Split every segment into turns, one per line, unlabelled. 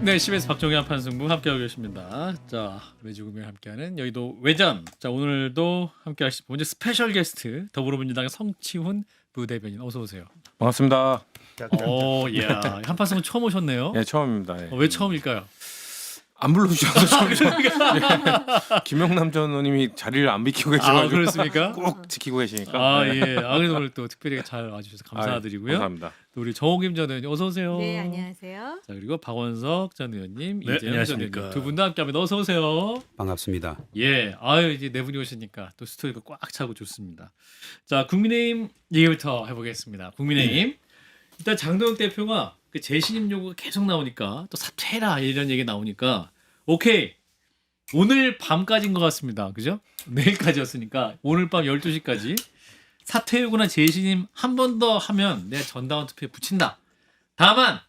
네, CBS 박종현 판승부 함께하고 계십니다. 자, 매주금요일 함께하는 여의도 외전. 자, 오늘도 함께하실 분 스페셜 게스트 더불어민주당의 성치훈 부대변인 어서 오세요.
반갑습니다.
야, 한판승은 처음 오셨네요.
네, 처음입니다. 예.
왜 처음일까요?
안 불러주셔서 처음이죠. 김영남 전 의원님이 자리를 안 비키고 계셔가지고
그렇습니까?
꼭 지키고 계시니까.
아, 예. 아, 그래도 오늘 또 특별히 잘 와주셔서 감사드리고요.
감사합니다.
또 우리 정호김 전 의원님 어서 오세요.
네, 안녕하세요.
자, 그리고 박원석 전 의원님,
네,
이재영 전
안녕하십니까.
의원님 두 분도 함께합니다. 어서 오세요.
반갑습니다.
예, 아유 이제 네 분이 오시니까 또 스토리가 꽉 차고 좋습니다. 자, 국민의힘 얘기부터 해보겠습니다. 국민의힘 일단 장동혁 대표가 그 재신임 요구가 계속 나오니까 또 사퇴해라 이런 얘기 나오니까 오케이 오늘 밤까지인 것 같습니다. 그죠? 내일까지였으니까 오늘 밤 12시까지 사퇴 요구나 재신임 한 번 더 하면 내가 전당원 투표에 붙인다. 다만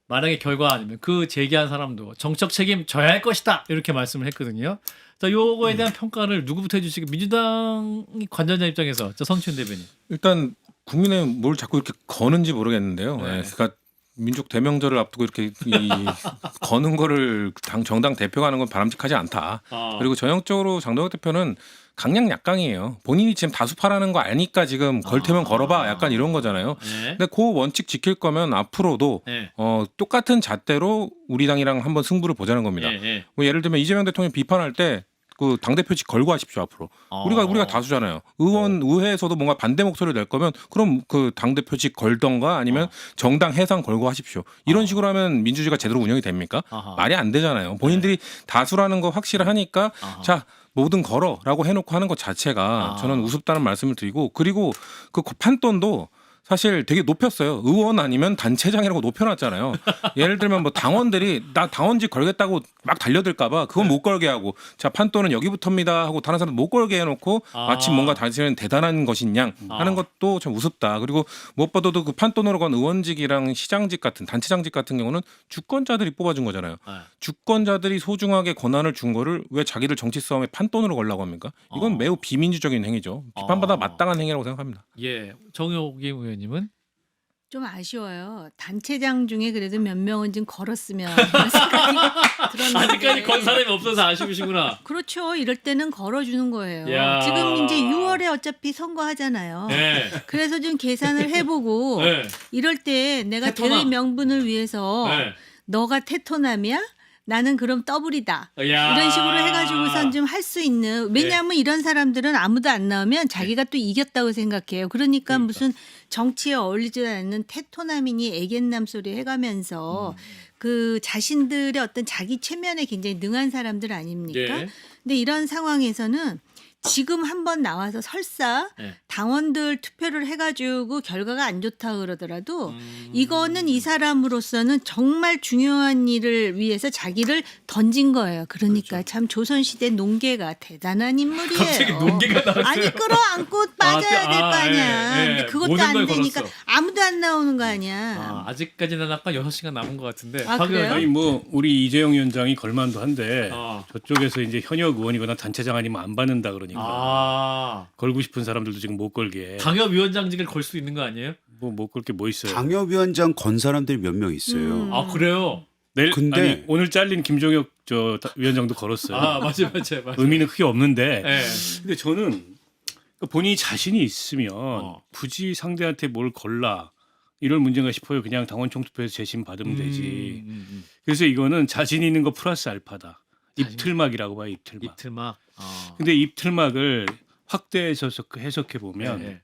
만약에 결과 아니면 그 제기한 사람도 정책 책임 져야 할 것이다 이렇게 말씀을 했거든요. 자, 요거에 대한 평가를 누구부터 해주시고 민주당이 관전자 입장에서 자, 성치훈 대변인.
일단 국민의힘 뭘 자꾸 이렇게 거는지 모르겠는데요.
네.
예, 그러니까 민족 대명절을 앞두고 이렇게 거는 거를 정당 대표가 하는 건 바람직하지 않다. 그리고 전형적으로 장동혁 대표는 강약 약강이에요. 본인이 지금 다수파라는 거 아니까 지금 걸 테면 걸어봐 약간 이런 거잖아요.
네.
근데 그 원칙 지킬 거면 앞으로도
네.
똑같은 잣대로 우리 당이랑 한번 승부를 보자는 겁니다.
예, 예.
뭐 예를 들면 이재명 대통령 비판할 때 그 당대표직 걸고 하십시오 앞으로. 우리가 다수잖아요. 의회에서도 뭔가 반대 목소리를 낼 거면 그럼 그 당대표직 걸던가 아니면 정당 해상 걸고 하십시오. 이런 식으로 하면 민주주의가 제대로 운영이 됩니까?
아하.
말이 안 되잖아요. 본인들이 다수라는 거 확실하니까
아하.
자 뭐든 걸어라고 해놓고 하는 것 자체가 저는 우습다는 말씀을 드리고 그리고 그 판돈도 사실 되게 높였어요. 의원 아니면 단체장이라고 높여놨잖아요. 예를 들면 뭐 당원들이 나 당원직 걸겠다고 막 달려들까봐 그건 못 걸게 하고 자 판돈은 여기부터입니다 하고 다른 사람 못 걸게 해놓고 마치 뭔가 당신은 대단한 것인 양 하는 것도 좀 우습다. 그리고 무엇보다도 그 판돈으로 건 의원직이랑 시장직 같은 단체장직 같은 경우는 주권자들이 뽑아준 거잖아요. 주권자들이 소중하게 권한을 준 거를 왜 자기들 정치 싸움에 판돈으로 걸라고 합니까? 이건 매우 비민주적인 행위죠. 비판받아 마땅한 행위라고 생각합니다.
예, 정호김 의원님은
좀 아쉬워요. 단체장 중에 그래도 몇 명은 좀 걸었으면 하는 생각이 들었는데.
아직까지 건 사람이 없어서 아쉬우시구나.
그렇죠. 이럴 때는 걸어주는 거예요.
야.
지금 이제 6월에 어차피 선거하잖아요.
네.
그래서 좀 계산을 해보고
네.
이럴 때 내가
테토남.
대의 명분을 위해서
네.
너가 테토남이야? 나는 그럼 더블이다.
야.
이런 식으로 해가지고선 좀 할 수 있는. 왜냐하면 이런 사람들은 아무도 안 나오면 자기가 또 이겼다고 생각해요. 그러니까 무슨 정치에 어울리지 않는 테토남이니 애견남 소리 해가면서 그 자신들의 어떤 자기 체면에 굉장히 능한 사람들 아닙니까?
예.
근데 이런 상황에서는 지금 한번 나와서 설사
네.
당원들 투표를 해가지고 결과가 안 좋다 그러더라도 이거는 이 사람으로서는 정말 중요한 일을 위해서 자기를 던진 거예요. 그러니까 참 조선시대 농계가 대단한 인물이에요.
갑자기 농계가 나왔어요.
아니 끌어안고 빠져야 될 거 아니야.
예, 예.
근데 그것도
모든 걸
안 되니까
걸었어.
아무도 안 나오는 거 아니야.
아직까지는 아까 6시간 남은 것 같은데.
아,
박
그래요?
의원님.
아니 뭐 우리 이재용 위원장이 걸만도 한데
아.
저쪽에서 이제 현역 의원이거나 단체장 아니면 안 받는다 그러니까 걸고 싶은 사람들도 지금 못 걸게
당협위원장직을 걸 수 있는 거 아니에요?
뭐 못 걸 게 뭐 있어요.
당협위원장 건 사람들이 몇 명 있어요.
아, 그래요?
내일
근데-
아니, 오늘 잘린 김종혁 위원장도 걸었어요.
맞아요.
의미는 크게 없는데
예.
근데 저는 본인이 자신이 있으면 굳이 상대한테 뭘 걸라 이럴 문제가 싶어요. 그냥 당원 총투표에서 재심 받으면 되지. 그래서 이거는 자신 있는 거 플러스 알파다. 입틀막이라고 봐요. 입틀막.
입틀막.
근데 입틀막을 확대해서 해석해 보면
예.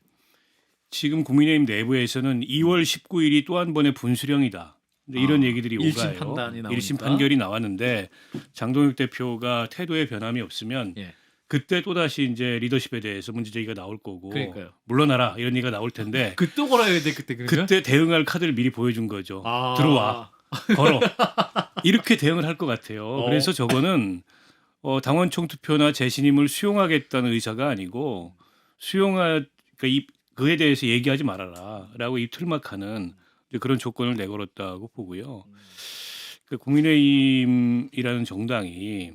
지금 국민의힘 내부에서는 2월 19일이 또 한 번의 분수령이다. 근데 이런 얘기들이
일심
오가요.
판단이 나오니까.
일심 판결이 나왔는데 장동혁 대표가 태도에 변함이 없으면
예.
그때 또 다시 이제 리더십에 대해서 문제 제기가 나올 거고
그러니까요.
물러나라 이런 얘기가 나올 텐데
또 걸어야 돼 그때 그러니까?
그때 대응할 카드를 미리 보여준 거죠.
아.
들어와 걸어 이렇게 대응을 할 것 같아요. 그래서 저거는 당원 총투표나 재신임을 수용하겠다는 의사가 아니고 그러니까 그에 대해서 얘기하지 말아라라고 입틀막하는 그런 조건을 내걸었다고 보고요. 그 국민의힘이라는 정당이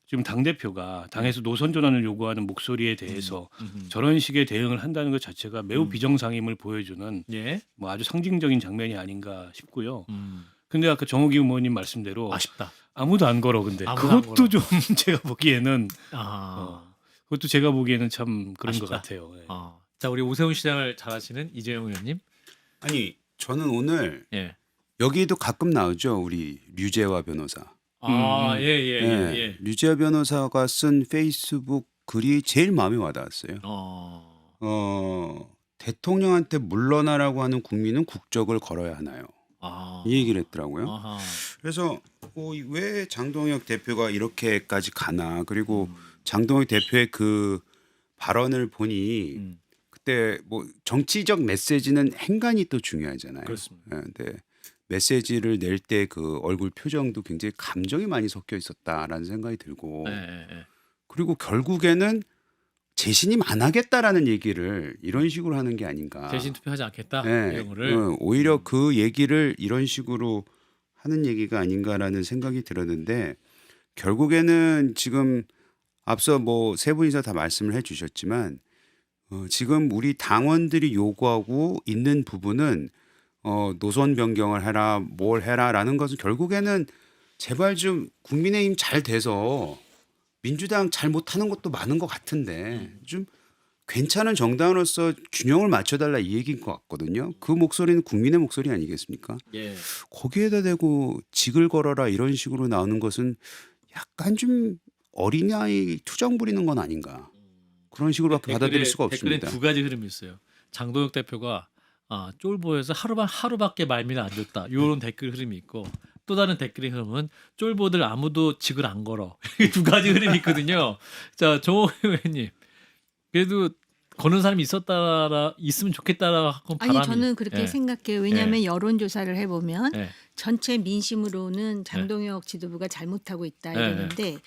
지금 당대표가 당에서 노선 전환을 요구하는 목소리에 대해서 저런 식의 대응을 한다는 것 자체가 매우 비정상임을 보여주는
예.
뭐 아주 상징적인 장면이 아닌가 싶고요. 근데 아까 정욱이 의원님 말씀대로
아쉽다.
아무도 안 걸어. 근데
아무도 안
그것도
걸어.
좀 제가 보기에는
아.
그것도 제가 보기에는 참 그런 것
아쉽다.
같아요. 예.
자, 우리 오세훈 시장을 잘 아시는 이재용 의원님.
아니 저는 오늘
예.
여기에도 가끔 나오죠. 우리 류재화 변호사.
예, 예, 예, 예.
류재화 변호사가 쓴 페이스북 글이 제일 마음에 와닿았어요. 대통령한테 물러나라고 하는 국민은 국적을 걸어야 하나요? 이 얘기를 했더라고요.
아하.
그래서 왜 장동혁 대표가 이렇게까지 가나. 그리고 장동혁 대표의 그 발언을 보니 그때 뭐 정치적 메시지는 행간이 또 중요하잖아요.
그렇습니다.
근데 메시지를 낼 때 그 얼굴 표정도 굉장히 감정이 많이 섞여 있었다라는 생각이 들고
예, 예, 예.
그리고 결국에는 재신임 안 하겠다라는 얘기를 이런 식으로 하는 게 아닌가.
대신 투표하지 않겠다.
네,
이런 거를.
오히려 그 얘기를 이런 식으로 하는 얘기가 아닌가라는 생각이 들었는데 결국에는 지금 앞서 뭐 세 분이서 다 말씀을 해주셨지만 지금 우리 당원들이 요구하고 있는 부분은 노선 변경을 해라 뭘 해라라는 것은 결국에는 제발 좀 국민의힘 잘 돼서 민주당 잘 못하는 것도 많은 것 같은데 좀 괜찮은 정당으로서 균형을 맞춰달라 이 얘기인 것 같거든요. 그 목소리는 국민의 목소리 아니겠습니까?
예.
거기에다 대고 직을 걸어라 이런 식으로 나오는 것은 약간 좀 어린아이 투정 부리는 건 아닌가. 그런 식으로밖에 받아들일 수가
댓글에
없습니다.
두 가지 흐름이 있어요. 장동혁 대표가 쫄보에서 하루밖에 말미를 안 줬다. 이런 댓글 흐름이 있고 또 다른 댓글의 흐름은 쫄보들 아무도 직을 안 걸어. 이 두 가지 흐름이 있거든요. 자, 정호 의원님. 그래도 거는 사람이 있으면 좋겠다라고
아니
바람이.
저는 그렇게
예.
생각해요. 왜냐하면 여론조사를 해보면
예.
전체 민심으로는 장동혁 지도부가 잘못하고 있다
네.
이러는데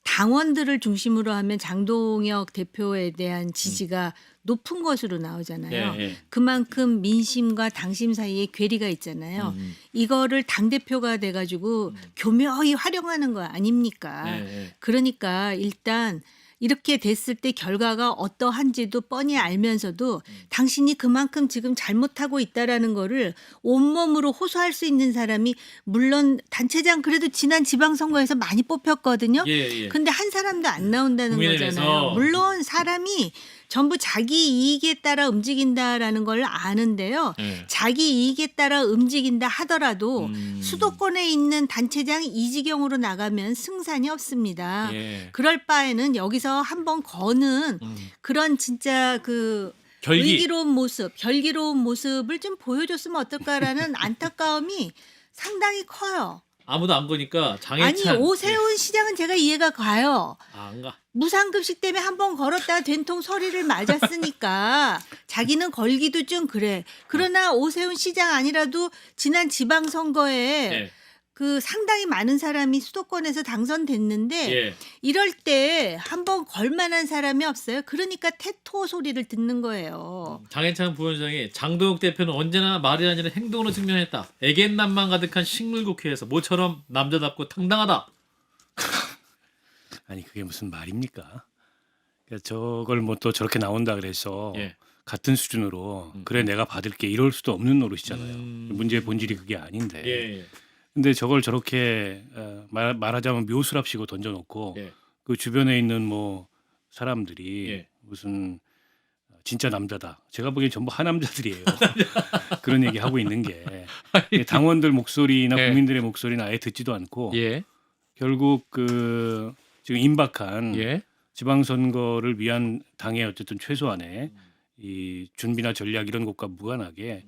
당원들을 중심으로 하면 장동혁 대표에 대한 지지가 높은 것으로 나오잖아요.
예, 예.
그만큼 민심과 당심 사이에 괴리가 있잖아요. 이거를 당대표가 돼가지고 교묘히 활용하는 거 아닙니까?
예, 예.
그러니까 일단 이렇게 됐을 때 결과가 어떠한지도 뻔히 알면서도 당신이 그만큼 지금 잘못하고 있다라는 거를 온몸으로 호소할 수 있는 사람이 물론 단체장 그래도 지난 지방선거에서 많이 뽑혔거든요.
예, 예.
근데 한 사람도 안 나온다는
국민의힘에서.
거잖아요. 물론 사람이 전부 자기 이익에 따라 움직인다라는 걸 아는데요.
예.
자기 이익에 따라 움직인다 하더라도 수도권에 있는 단체장 이지경으로 나가면 승산이 없습니다.
예.
그럴 바에는 여기서 한번 거는 그런 진짜 그
결기.
결기로운 모습을 좀 보여줬으면 어떨까라는 안타까움이 상당히 커요.
아무도 안 거니까
아니
장해찬.
오세훈 시장은 제가 이해가 가요.
안 가.
무상급식 때문에 한번 걸었다가 된통 서리를 맞았으니까 자기는 걸기도 좀 그래. 그러나 오세훈 시장 아니라도 지난 지방선거에
예.
그 상당히 많은 사람이 수도권에서 당선됐는데
예.
이럴 때 한번 걸만한 사람이 없어요. 그러니까 태토 소리를 듣는 거예요.
장해찬 부원장이 장동혁 대표는 언제나 말이 아니라 행동으로 증명했다. 애견남만 가득한 식물국회에서 모처럼 남자답고 당당하다.
아니 그게 무슨 말입니까? 그러니까 저걸 뭐 또 저렇게 나온다 그래서
예.
같은 수준으로 그래 내가 받을게 이럴 수도 없는 노릇이잖아요.
음.
문제의 본질이 그게 아닌데.
예.
근데 저걸 저렇게 말하자면 묘수랍시고 던져놓고
예.
그 주변에 있는 뭐 사람들이
예.
무슨 진짜 남자다. 제가 보기엔 전부 하남자들이에요. 그런 얘기 하고 있는 게 당원들 목소리나
예.
국민들의 목소리는 아예 듣지도 않고
예.
결국 그 지금 임박한
예.
지방선거를 위한 당의 어쨌든 최소한의 이 준비나 전략 이런 것과 무관하게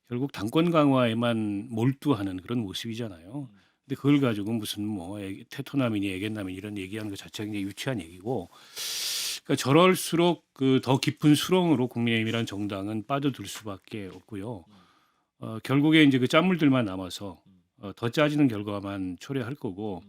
결국 당권 강화에만 몰두하는 그런 모습이잖아요. 근데 그걸 가지고 무슨 뭐 태토남이니 애견남이니 이런 얘기하는 것 자체가 굉장히 유치한 얘기고, 그러니까 저럴수록 그 더 깊은 수렁으로 국민의힘이라는 정당은 빠져들 수밖에 없고요. 결국에 이제 그 짠물들만 남아서 더 짜지는 결과만 초래할 거고,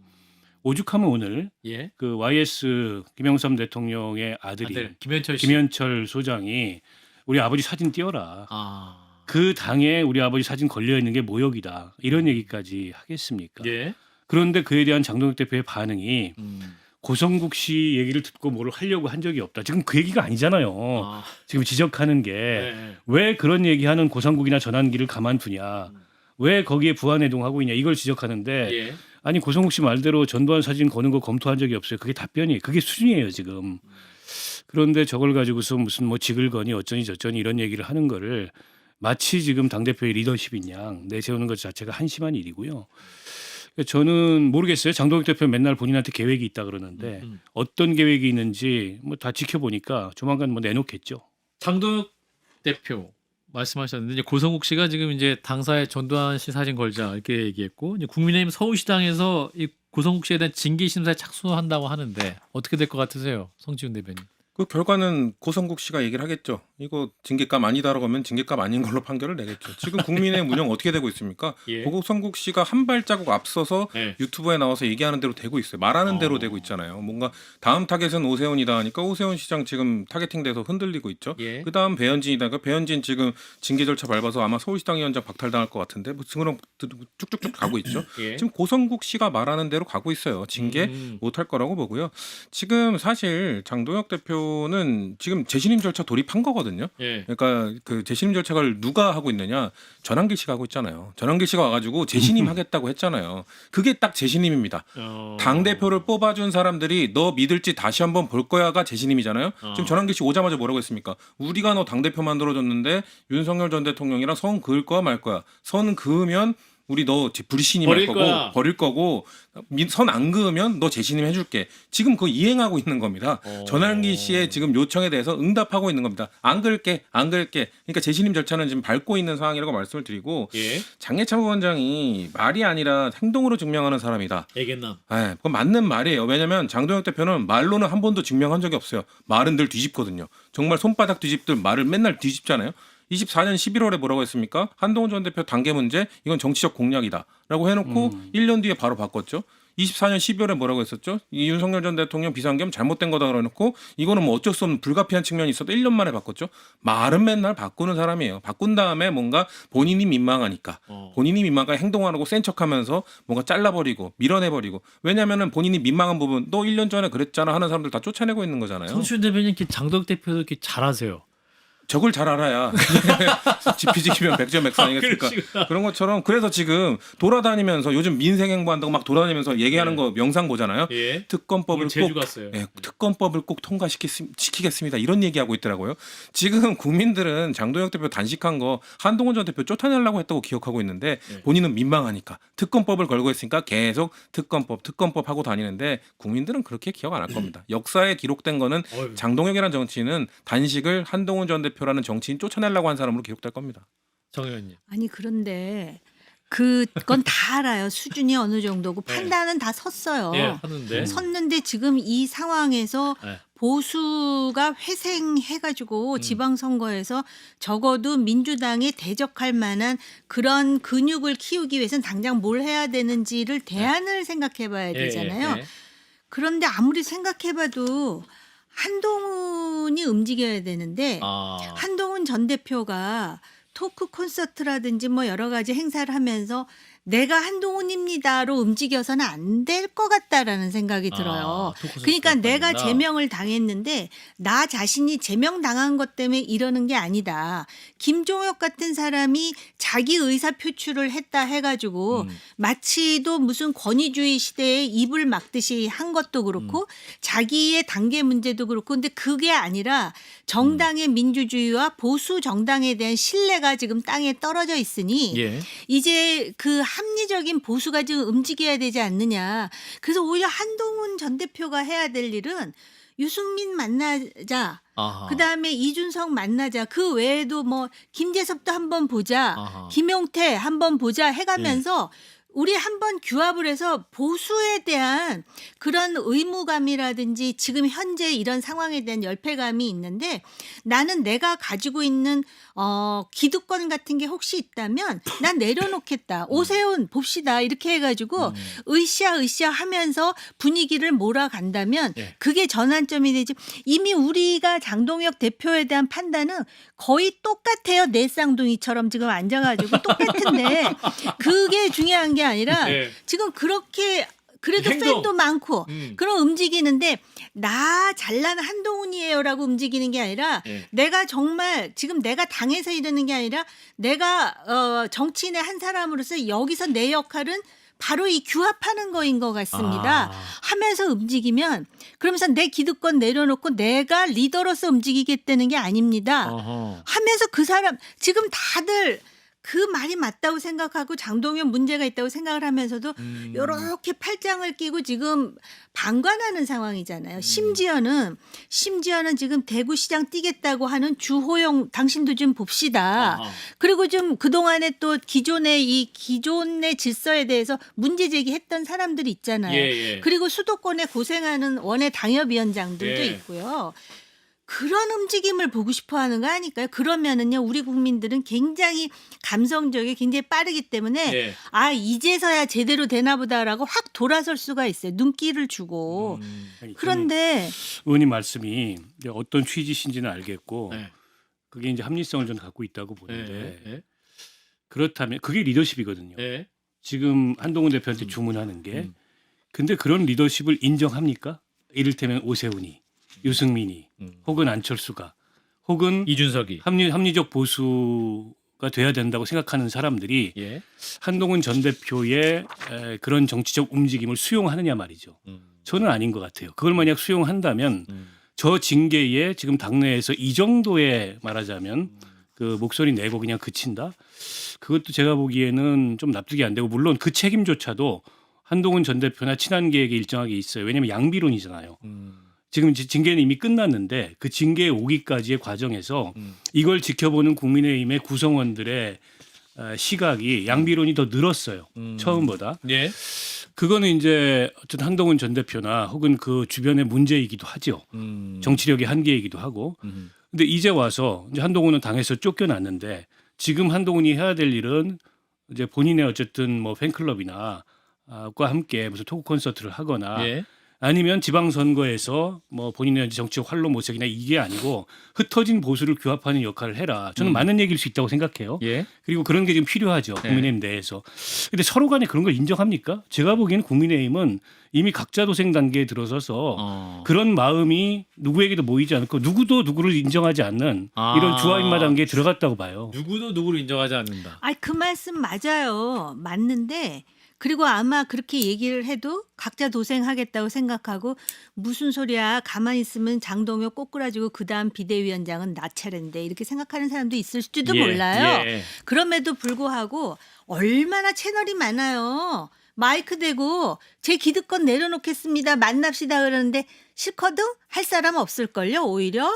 오죽하면 오늘
예.
그 YS 김영삼 대통령의 아들이
아들 김현철 씨.
김현철 소장이 우리 아버지 사진 띄워라.
아.
그 당에 우리 아버지 사진 걸려 있는 게 모욕이다. 이런 얘기까지 하겠습니까?
예.
그런데 그에 대한 장동혁 대표의 반응이
음.
고성국 씨 얘기를 듣고 뭐를 하려고 한 적이 없다. 지금 그 얘기가 아니잖아요.
아.
지금 지적하는 게
예.
왜 그런 얘기하는 고성국이나 전환기를 가만두냐. 왜 거기에 부안해동하고 있냐 이걸 지적하는데
예.
아니 고성욱 씨 말대로 전두환 사진 거는 거 검토한 적이 없어요. 그게 답변이 그게 수준이에요 지금. 그런데 저걸 가지고서 무슨 뭐 지글거니 어쩌니 저쩌니 이런 얘기를 하는 거를 마치 지금 당대표의 리더십인 양 내세우는 것 자체가 한심한 일이고요. 저는 모르겠어요. 장동혁 대표 맨날 본인한테 계획이 있다 그러는데 어떤 계획이 있는지 뭐 다 지켜보니까 조만간 뭐 내놓겠죠.
장동혁 대표 말씀하셨는데 이제 고성욱 씨가 지금 이제 당사에 전두환 씨 사진 걸자 이렇게 얘기했고 이제 국민의힘 서울시당에서 이 고성욱 씨에 대한 징계 심사에 착수한다고 하는데 어떻게 될 것 같으세요, 성지훈 대변인?
그 결과는 고성국 씨가 얘기를 하겠죠. 이거 징계값 아니다라고 하면 징계값 아닌 걸로 판결을 내겠죠. 지금 국민의힘 운영 어떻게 되고 있습니까?
예.
고성국 씨가 한 발자국 앞서서
예.
유튜브에 나와서 얘기하는 대로 되고 있어요. 말하는 대로 되고 있잖아요. 뭔가 다음 타겟은 오세훈이다 하니까 오세훈 시장 지금 타겟팅돼서 흔들리고 있죠.
예.
그 다음 배현진이다. 그 배현진 지금 징계 절차 밟아서 아마 서울시당 위원장 박탈당할 것 같은데 뭐 지금 쭉쭉쭉 가고 있죠.
예.
지금 고성국 씨가 말하는 대로 가고 있어요. 징계 못할 거라고 보고요. 지금 사실 장동혁 대표는 지금 재신임 절차 돌입한 거거든요.
예.
그러니까 그 재신임 절차를 누가 하고 있느냐? 전환길 씨가 하고 있잖아요. 전환길 씨가 와가지고 재신임 하겠다고 했잖아요. 그게 딱 재신임입니다. 당 대표를 뽑아준 사람들이 너 믿을지 다시 한번 볼 거야가 재신임이잖아요. 지금 전환길 씨 오자마자 뭐라고 했습니까? 우리가 너 당 대표 만들어줬는데 윤석열 전 대통령이랑 선 그을 거야 말 거야. 선 그으면 우리 너 불신임 할
버릴
거고
거야.
버릴 거고 선 안 그으면 너 재신임 해줄게. 지금 그거 이행하고 있는 겁니다. 전환기 씨의 지금 요청에 대해서 응답하고 있는 겁니다. 안 그을게 안 그을게. 그러니까 재신임 절차는 지금 밟고 있는 상황이라고 말씀을 드리고
예.
장해찬 부원장이 말이 아니라 행동으로 증명하는 사람이다.
애견남.
예, 그건 맞는 말이에요. 왜냐하면 장동혁 대표는 말로는 한 번도 증명한 적이 없어요. 말은 늘 뒤집거든요. 정말 손바닥 뒤집듯 말을 맨날 뒤집잖아요. 24년 11월에 뭐라고 했습니까? 한동훈 전 대표 단계 문제 이건 정치적 공략이다라고 해놓고 1년 뒤에 바로 바꿨죠. 24년 12월에 뭐라고 했었죠? 이 윤석열 전 대통령 비상겸 잘못된 거다 그러놓고 이거는 뭐 어쩔 수 없는 불가피한 측면이 있어도 1년 만에 바꿨죠. 말은 맨날 바꾸는 사람이에요. 바꾼 다음에 뭔가 본인이 민망하니까 본인이 민망하게 행동하고 센 척하면서 뭔가 잘라버리고 밀어내버리고 왜냐면은 본인이 민망한 부분 너 1년 전에 그랬잖아 하는 사람들 다 쫓아내고 있는 거잖아요.
성지훈 대변인 이렇게 장동혁 대표도 이렇게 잘하세요.
저걸 잘 알아야 지피지기면 백전백선 아니겠습니까?
그러시구나.
그런 것처럼 그래서 지금 돌아다니면서 요즘 민생 행보한다고 막 돌아다니면서 얘기하는 거 영상 보잖아요.
예.
특검법을
제주
꼭
갔어요.
예, 특검법을 꼭 통과시키겠습니다. 이런 얘기하고 있더라고요. 지금 국민들은 장동혁 대표 단식한 거 한동훈 전 대표 쫓아내려고 했다고 기억하고 있는데 본인은 민망하니까 특검법을 걸고 있으니까 계속 특검법 하고 다니는데 국민들은 그렇게 기억 안 할 겁니다. 역사에 기록된 거는
어휴.
장동혁이라는 정치인은 단식을 한동훈 전 대표라는 정치인 쫓아내려고 한 사람으로 기록될 겁니다.
정 의원님.
아니 그런데 그건 다 알아요. 수준이 어느 정도고 판단은 다 섰어요.
예, 하는데.
섰는데 지금 이 상황에서
네.
보수가 회생해가지고 지방선거에서 적어도 민주당에 대적할 만한 그런 근육을 키우기 위해서는 당장 뭘 해야 되는지를 대안을 생각해봐야 되잖아요.
예.
그런데 아무리 생각해봐도 한동훈이 움직여야 되는데
아.
한동훈 전 대표가 토크 콘서트라든지 뭐 여러 가지 행사를 하면서 내가 한동훈입니다로 움직여서는 안 될 것 같다라는 생각이 들어요.
토크
그러니까
콘서트가
내가
아니다.
제명을 당했는데 나 자신이 제명당한 것 때문에 이러는 게 아니다. 김종혁 같은 사람이 자기 의사 표출을 했다 해가지고 마치도 무슨 권위주의 시대에 입을 막듯이 한 것도 그렇고 자기의 단계 문제도 그렇고 근데 그게 아니라 정당의 민주주의와 보수 정당에 대한 신뢰가 지금 땅에 떨어져 있으니
예.
이제 그 합리적인 보수가 지금 움직여야 되지 않느냐. 그래서 오히려 한동훈 전 대표가 해야 될 일은 유승민 만나자.
아하.
그다음에 이준석 만나자. 그 외에도 뭐 김재섭도 한번 보자.
아하.
김용태 한번 보자 해가면서 우리 한번 규합을 해서 보수에 대한 그런 의무감이라든지 지금 현재 이런 상황에 대한 열패감이 있는데 나는 내가 가지고 있는 기득권 같은 게 혹시 있다면 난 내려놓겠다. 오세훈 봅시다. 이렇게 해가지고 으쌰으쌰 하면서 분위기를 몰아간다면
예.
그게 전환점이 되지. 이미 우리가 장동혁 대표에 대한 판단은 거의 똑같아요. 내 쌍둥이처럼 지금 앉아가지고 똑같은데 그게 중요한 게 아니라
예.
지금 그렇게 그래도
행동.
팬도 많고 그런 움직이는데 나 잘난 한동훈이에요라고 움직이는 게 아니라
예.
내가 정말 지금 내가 당해서 이러는 게 아니라 내가 정치인의 한 사람으로서 여기서 내 역할은 바로 이 규합하는 거인 것 같습니다. 하면서 움직이면 그러면서 내 기득권 내려놓고 내가 리더로서 움직이겠다는 게 아닙니다.
어허.
하면서 그 사람 지금 다들 그 말이 맞다고 생각하고 장동연 문제가 있다고 생각을 하면서도 이렇게 팔짱을 끼고 지금 방관하는 상황이잖아요. 심지어는 지금 대구시장 뛰겠다고 하는 주호영 당신도 좀 봅시다.
아하.
그리고 좀 그동안에 또 기존의 질서에 대해서 문제 제기했던 사람들이 있잖아요.
예.
그리고 수도권에 고생하는 원외 당협위원장들도
예.
있고요. 그런 움직임을 보고 싶어 하는 거 아닐까요? 그러면은요, 우리 국민들은 굉장히 감성적이고 굉장히 빠르기 때문에
예.
아, 이제서야 제대로 되나 보다라고 확 돌아설 수가 있어요. 눈길을 주고.
아니,
그런데
의원님 말씀이 이제 어떤 취지신지는 알겠고
네.
그게 이제 합리성을 좀 갖고 있다고 보는데
예.
그렇다면 그게 리더십이거든요.
예.
지금 한동훈 대표한테 주문하는 게 근데 그런 리더십을 인정합니까? 이를테면 오세훈이, 유승민이, 혹은 안철수가, 혹은
이준석이.
합리적 보수가 돼야 된다고 생각하는 사람들이
예.
한동훈 전 대표의 그런 정치적 움직임을 수용하느냐 말이죠. 저는 아닌 것 같아요. 그걸 만약 수용한다면 저 징계에 지금 당내에서 이 정도의 말하자면 그 목소리 내고 그냥 그친다. 그것도 제가 보기에는 좀 납득이 안 되고 물론 그 책임조차도 한동훈 전 대표나 친한계에게 일정하게 있어요. 왜냐하면 양비론이잖아요. 지금 징계는 이미 끝났는데 그 징계에 오기까지의 과정에서 이걸 지켜보는 국민의힘의 구성원들의 시각이 양비론이 더 늘었어요. 처음보다.
예.
그거는 이제 어쨌든 한동훈 전 대표나 혹은 그 주변의 문제이기도 하죠. 정치력의 한계이기도 하고. 근데 이제 와서 이제 한동훈은 당에서 쫓겨났는데 지금 한동훈이 해야 될 일은 이제 본인의 어쨌든 뭐 팬클럽이나 과 함께 무슨 토크 콘서트를 하거나
예.
아니면 지방선거에서 뭐 본인의 정치적 활로 모색이나 이게 아니고 흩어진 보수를 규합하는 역할을 해라. 저는 맞는 얘기일 수 있다고 생각해요.
예.
그리고 그런 게 지금 필요하죠. 국민의힘 내에서. 근데 서로 간에 그런 걸 인정합니까? 제가 보기에는 국민의힘은 이미 각자 도생 단계에 들어서서 그런 마음이 누구에게도 모이지 않고 누구도 누구를 인정하지 않는 이런 주화인마 단계에 들어갔다고 봐요.
누구도 누구를 인정하지 않는다.
아, 그 말씀 맞아요. 맞는데 그리고 아마 그렇게 얘기를 해도 각자 도생하겠다고 생각하고 무슨 소리야 가만히 있으면 장동혁 꼬꾸라지고 그다음 비대위원장은 나 차례인데 이렇게 생각하는 사람도 있을지도 몰라요.
예.
그럼에도 불구하고 얼마나 채널이 많아요. 마이크 대고 제 기득권 내려놓겠습니다. 만납시다 그러는데 싫거든? 할 사람 없을걸요, 오히려.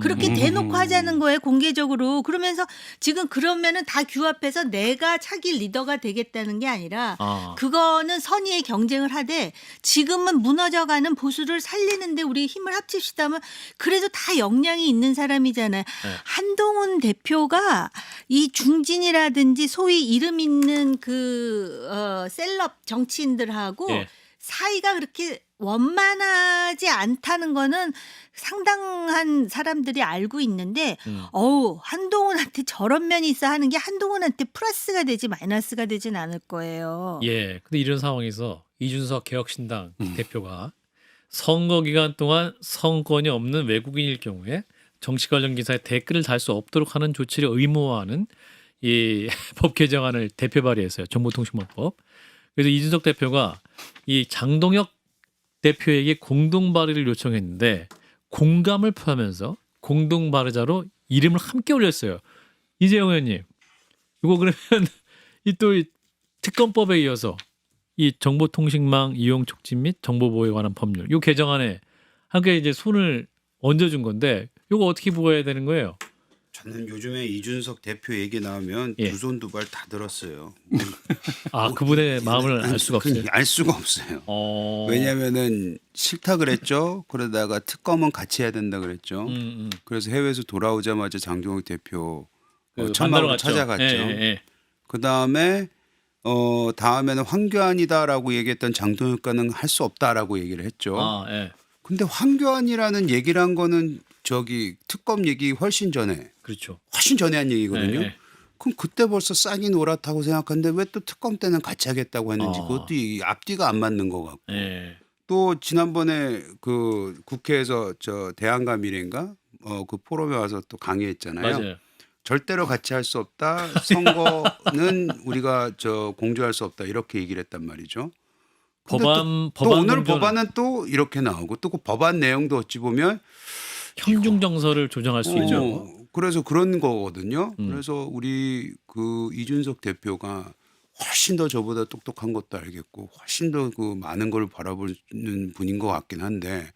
그렇게 대놓고 하자는 거예요, 공개적으로. 그러면서 지금 그러면은 다 규합해서 내가 차기 리더가 되겠다는 게 아니라 그거는 선의의 경쟁을 하되 지금은 무너져가는 보수를 살리는데 우리 힘을 합칩시다면 그래도 다 역량이 있는 사람이잖아요. 한동훈 대표가 이 중진이라든지 소위 이름 있는 그 셀럽 정치인들하고
예.
사이가 그렇게 원만하지 않다는 거는 상당한 사람들이 알고 있는데 한동훈한테 저런 면이 있어 하는 게 한동훈한테 플러스가 되지 마이너스가 되진 않을 거예요.
예. 근데 이런 상황에서 이준석 개혁신당 대표가 선거 기간 동안 선권이 없는 외국인일 경우에 정치 관련 기사에 댓글을 달 수 없도록 하는 조치를 의무화하는 이 법 개정안을 대표 발의했어요. 정보통신망법. 그래서 이준석 대표가 이 장동혁 대표에게 공동 발의를 요청했는데 공감을 표하면서 공동 발의자로 이름을 함께 올렸어요. 이재용 의원님, 이거 그러면 이 또 특검법에 이어서 이 정보통신망 이용 촉진 및 정보보호에 관한 법률, 이 개정안에 함께 이제 손을 얹어준 건데, 이거 어떻게 보아야 되는 거예요?
저는 요즘에 이준석 대표 얘기 나오면
예.
두 손 두 발 다 들었어요.
그분의 마음을 알 수가 없어요.
알 수가 없어요. 왜냐하면은 싫다 그랬죠. 그러다가 특검은 같이 해야 된다 그랬죠. 그래서 해외에서 돌아오자마자 장동혁 대표 천막으로 찾아갔죠.
예.
그 다음에 다음에는 황교안이다라고 얘기했던 장동혁과는 할 수 없다라고 얘기를 했죠.
예.
근데 황교안이라는 얘기를 한 거는 저기 특검 얘기 훨씬 전에
그렇죠.
한 얘기거든요.
예.
그럼 그때 벌써 싹이 옳았다고 생각하는데 왜 또 특검 때는 같이 하겠다고 했는지 그것도 이 앞뒤가 안 맞는 것 같고
예.
또 지난번에 그 국회에서 저 대안과 미래인가 그 포럼에 와서 또 강의했잖아요.
맞아요.
절대로 같이 할 수 없다. 선거는 우리가 저 공조할 수 없다. 이렇게 얘기를 했단 말이죠. 근데 또 오늘
공조는
법안은 또 이렇게 나오고 또 그 법안 내용도 어찌 보면
형중 정서를 조정할 수 있죠.
그래서 그런 거거든요.
음.
그래서 우리 그 이준석 대표가 훨씬 더 저보다 똑똑한 것도 알겠고 훨씬 더 그 많은 걸 바라보는 분인 것 같긴 한데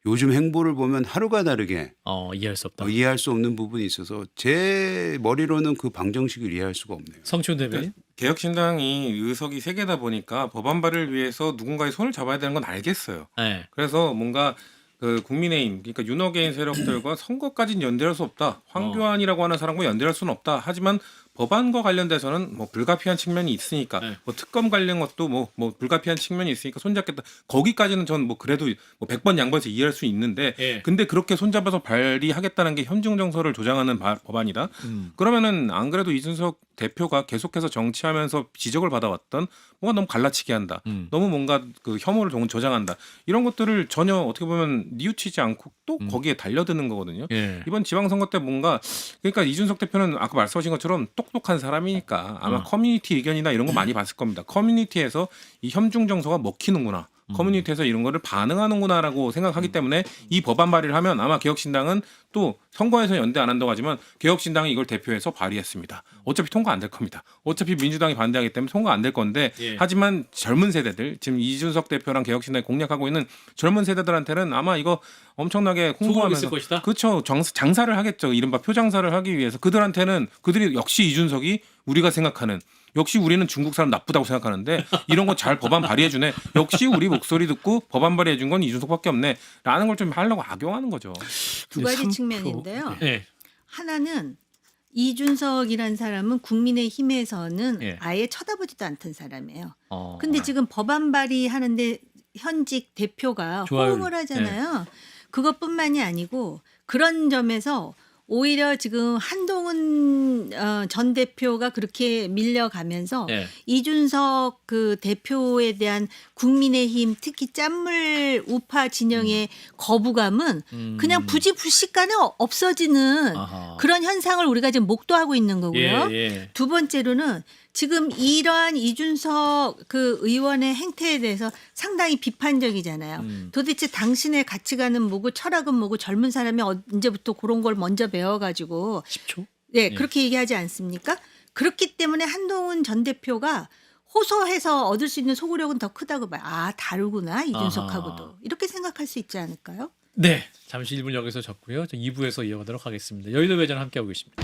요즘 행보를 보면 하루가 다르게
이해할 수 없다.
이해할 수 없는 부분이 있어서 제 머리로는 그 방정식을 이해할 수가 없네요.
성춘 대변인.
개혁신당이 의석이 3개다 보니까 법안 발의를 위해서 누군가의 손을 잡아야 되는 건 알겠어요.
네.
그래서 뭔가 그 국민의힘 그러니까 윤호개인 세력들과 선거까지는 연대할 수 없다. 황교안이라고 하는 사람과 연대할 수는 없다. 하지만 법안과 관련돼서는 뭐 불가피한 측면이 있으니까
네.
뭐 특검 관련 것도 뭐 불가피한 측면이 있으니까 손잡겠다. 거기까지는 전 뭐 그래도 뭐 100번 양보해서 이해할 수 있는데
예.
근데 그렇게 손잡아서 발의하겠다는 게 현중 정서를 조장하는 법안이다. 그러면은 안 그래도 이준석 대표가 계속해서 정치하면서 지적을 받아왔던 뭔가 너무 갈라치기 한다. 너무 뭔가 그 혐오를 조장한다. 이런 것들을 전혀 어떻게 보면 뉘우치지 않고 또 거기에 달려드는 거거든요.
예.
이번 지방선거 때 뭔가 그러니까 이준석 대표는 아까 말씀하신 것처럼 똑똑한 사람이니까 아마 커뮤니티 의견이나 이런 거 많이 봤을 겁니다. 커뮤니티에서 이 현중 정서가 먹히는구나. 커뮤니티에서 이런 거를 반응하는구나라고 생각하기 때문에 이 법안 발의를 하면 아마 개혁신당은 또 선거에서 연대 안 한다고 하지만 개혁신당이 이걸 대표해서 발의했습니다. 어차피 통과 안 될 겁니다. 어차피 민주당이 반대하기 때문에 통과 안 될 건데
예.
하지만 젊은 세대들 지금 이준석 대표랑 개혁신당이 공략하고 있는 젊은 세대들한테는 아마 이거 엄청나게
소금이
홍보하면서
있을 것이다.
그렇죠. 장사를 하겠죠. 이른바 표장사를 하기 위해서 그들한테는 그들이 역시 이준석이 우리가 생각하는 역시 우리는 중국 사람 나쁘다고 생각하는데 이런 거 잘 법안 발의해주네. 역시 우리 목소리 듣고 법안 발의해준 건 이준석밖에 없네. 라는 걸 좀 하려고 악용하는 거죠.
두 가지 측면인데요.
예.
하나는 이준석이란 사람은 국민의힘에서는
예.
아예 쳐다보지도 않던 사람이에요.
어.
근데 지금 법안 발의하는데 현직 대표가
좋아요.
호응을 하잖아요. 그것뿐만이 아니고 그런 점에서 오히려 지금 한동훈 전 대표가 그렇게 밀려가면서
예.
이준석 그 대표에 대한 국민의힘 특히 짠물 우파 진영의 거부감은 그냥 부지불식간에 없어지는
아하.
그런 현상을 우리가 지금 목도하고 있는 거고요.
예, 예.
두 번째로는 지금 이러한 이준석 그 의원의 행태에 대해서 상당히 비판적이잖아요. 도대체 당신의 가치관은 뭐고 철학은 뭐고 젊은 사람이 언제부터 그런 걸 먼저 배워가지고
10초?
네, 그렇게 얘기하지 않습니까? 그렇기 때문에 한동훈 전 대표가 호소해서 얻을 수 있는 소구력은 더 크다고 봐요. 아, 다르구나 이준석하고도.
아하.
이렇게 생각할 수 있지 않을까요?
네. 잠시 1분 여기서 적고요. 2부에서 이어가도록 하겠습니다. 여의도 외전 함께하고 계십니다.